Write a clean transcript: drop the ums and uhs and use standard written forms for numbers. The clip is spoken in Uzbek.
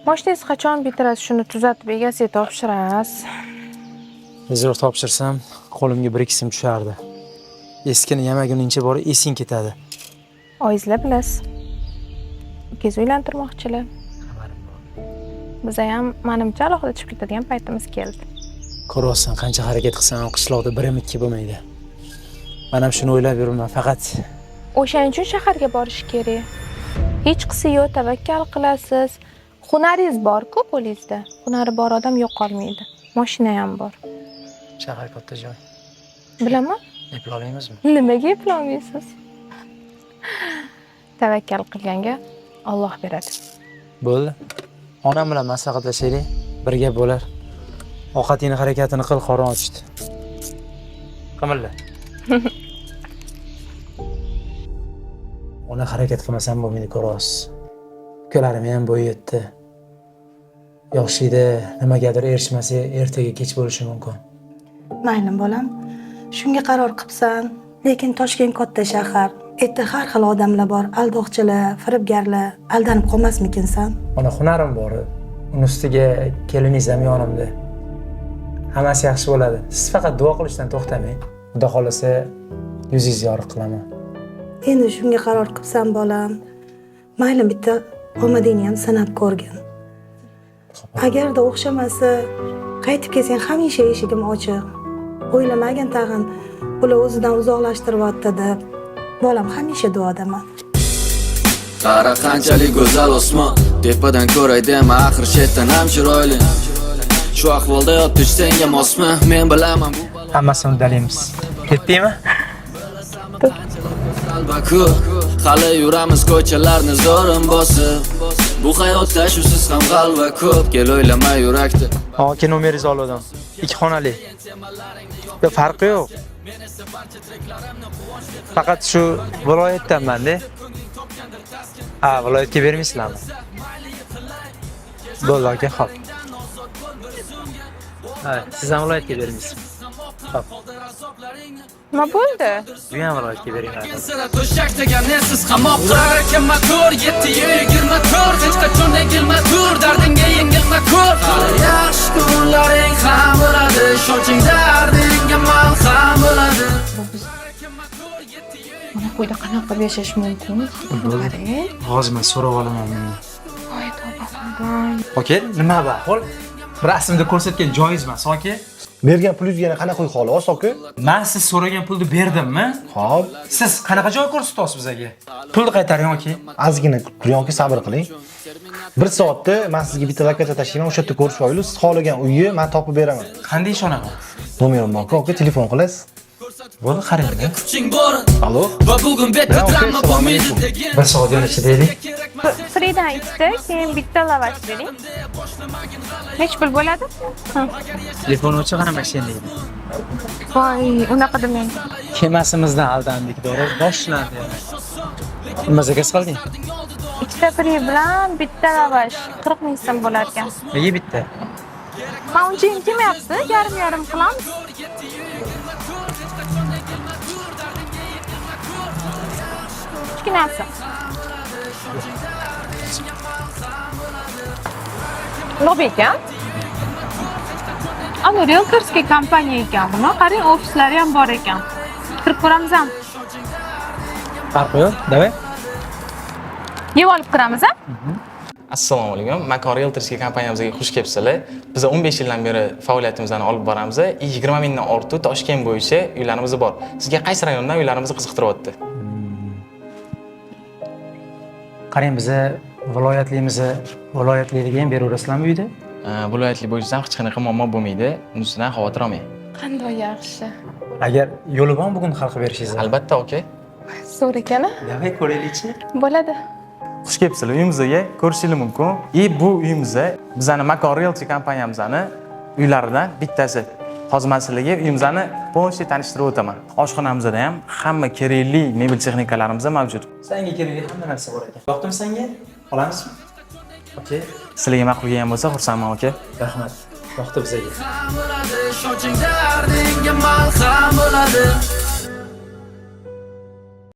Mashinangizni qachon bitirasiz? Shuni tuzatib egasiga topshirasiz. Tezroq topshirsam, qo'limga 1-2 sim tushardi. Eskini yamaguningcha bor esing ketadi. Oyizlar bilasiz. Ukangiz uylantirmoqchilar. Biz ham menimcha alohida chiqib ketadigan paytimiz keldi. Ko'rsan, qancha harakat qilsam ham qishloqda 1-2 bo'lmaydi. Men ham shuni o'ylab yuribman, faqat O'shaning uchun shaharga borish kerak. Hech qisi yo'q, tavakkal qilasiz. Hunaringiz bor-ku qo'lingizda. Hunari bor odam yo'qolmaydi. Mashina ham bor. shahar katta joy. Bilaman. Eplay olamizmi? Nimaga eplolmaysiz? Tavakkal qilganga Alloh beradi. Bo'ldi. Onam bilan maslahatlashaylik, bir gap bo'lar. Ovqatingni harakatini qil, qorin ochdi. Qimilla. Ona harakat qilmasam bo'lmaydi, ko'rasiz. Ukalarim ham bo'yi yetdi. Yoshida nimagadir erishmasa, ertaga kech bo'lishi mumkin. Mayli bolam, shunga qaror qilibsan, lekin Toshkent katta shahar. Erta har xil odamlar bor, aldoqchilar, firibgarlar, aldanib qolmasmikinsan? Mana hunarim bor. Uni ustiga keliningiz ham yonimda. Hammasi yaxshi bo'ladi. Siz faqat duo qilishdan to'xtamang. Xudo xolasa yuzingizni yorug' qilaman. Endi shunga qaror qilibsan bolam. Mayli bitta omadingni ham sanab ko'rgin. Agarda o'xshamasa, qaytib kelsang hamisha eshigim ochiq. O'ylamagin tag'in bular o'zidan uzoqlashtiryapti deb. Bolam hamisha duodaman. Qara qanchalik go'zal osmon, tepadan ko'ray dema, axir chetdan ham chiroyli. Shu ahvolda yotish senga mosmi? Men bilaman bu Hammasini uddalaymiz. Ketdingmi? Hali yuramiz ko'chalarni zo'rin bosib. Bu hayotda shusiz ham g'alva ko'p, kel o'ylama yurakda. Aka nomeringizni oldim. 2 xonali. Farqi yo'q. Faqat shu viloyatdanman-da. Ha, viloyatga bermaysizlarmi? Bo'ldi aka, xo'p. Ha, siz ham viloyatga bermaysiz. Xo'p. Nima bo'ldi? Bu ham viloyatga beringlar. To'shak degan nesiz qamoqqa kimma ko'r 7-24 hech qachon egilma tur dardingga yengilma ko'r hali yaxshi kunlaring ham bo'ladi shunching dardingga malham bo'ladi Mana quyda qanaqa qilib yashash mumkin? Hozir men so'rab olaman buni. Voy tavba. Aka, nima bu ahvol? Rasmda ko'rsatgan joiz emas, aka. Bergan pulingizni yana qanaqa qo'y xolos, aka? Men siz so'ragan pulni berdimmi? Xo'p, Siz qanaqa joy ko'rsatyapsiz bizga? Pulni qaytaring, aka. ozgina turing, aka, sabr qiling. 1 soatda men sizga bitta lokatsiya tashlayman, o'sha yerda ko'rishib olaylik. Siz xohlagan uyni men topib beraman. Qanday ishonaman? Nomerim bor, aka, telefon qilasiz. Bo'ldi, qarang-da. kuching bor Alo? va bugun betlanma bo'lmaydi degan 1 soat yana ishlaylik. Fridan ikkita, keyin bitta lavash bering. Nech pul bo'ladi? Telefon o'chiq ham mashinada. Voy, unaqa demang. Kemasimizdan aldandik, dora boshlandi. Nima zakaz qilding? Ikkita fri bilan bitta lavash 40 ming so'm bo'lar ekan. Nega bitta? Men uncha kelmayapti, yarim qilamiz. Kichkinasi. Nima ekan? Ana realtorskiy kompaniya ekan. Buni qarang, ofislari ham bor ekan. Kirib ko'ramiz ham. Farqi yo'q, davay. Yeb olib kiramiz ham? Assalomu alaykum. Makon Realtorskiy kompaniyamizga xush kelibsizlar. Biz 15 yildan beri faoliyatimizni olib boramiz. 20 mingdan ortiq Toshkent bo'yicha uylarimiz bor. Sizga qaysi rayondan uylarimizni qiziqtiryapti? Qarang, biza viloyatlilarga ham beraverasizlarmi uyda? Viloyatli bo'yicha ham hech qanaqa muammo bo'lmaydi. Unisidan xavotir olmang. Qanday yaxshi. Agar yo'li bormi bugun hal qilib berishingiz? Albatta, aka. Zo'r ekan-a? Davay ko'raylikchi. Bo'ladi. Xush kelibsizlar. Uyimizga ko'rishingiz mumkin. Bu uyimizda bizning Makon Realty kompaniyamizning uylaridan bittasi. Hozir men sizlarga uyimizni polniy tanishtirib o'taman. Oshxonamizda ham hamma kerakli mebel texnikalarimiz mavjud. Senga kerakli hamma narsa bor ekan. Yoqdimi senga? Olamizmi? Okey. Sizlarga ma'qul kelgan bo'lsa, xursandman, aka. Rahmat. Yoqdi bizga. shunching dardingga malham bo'ladi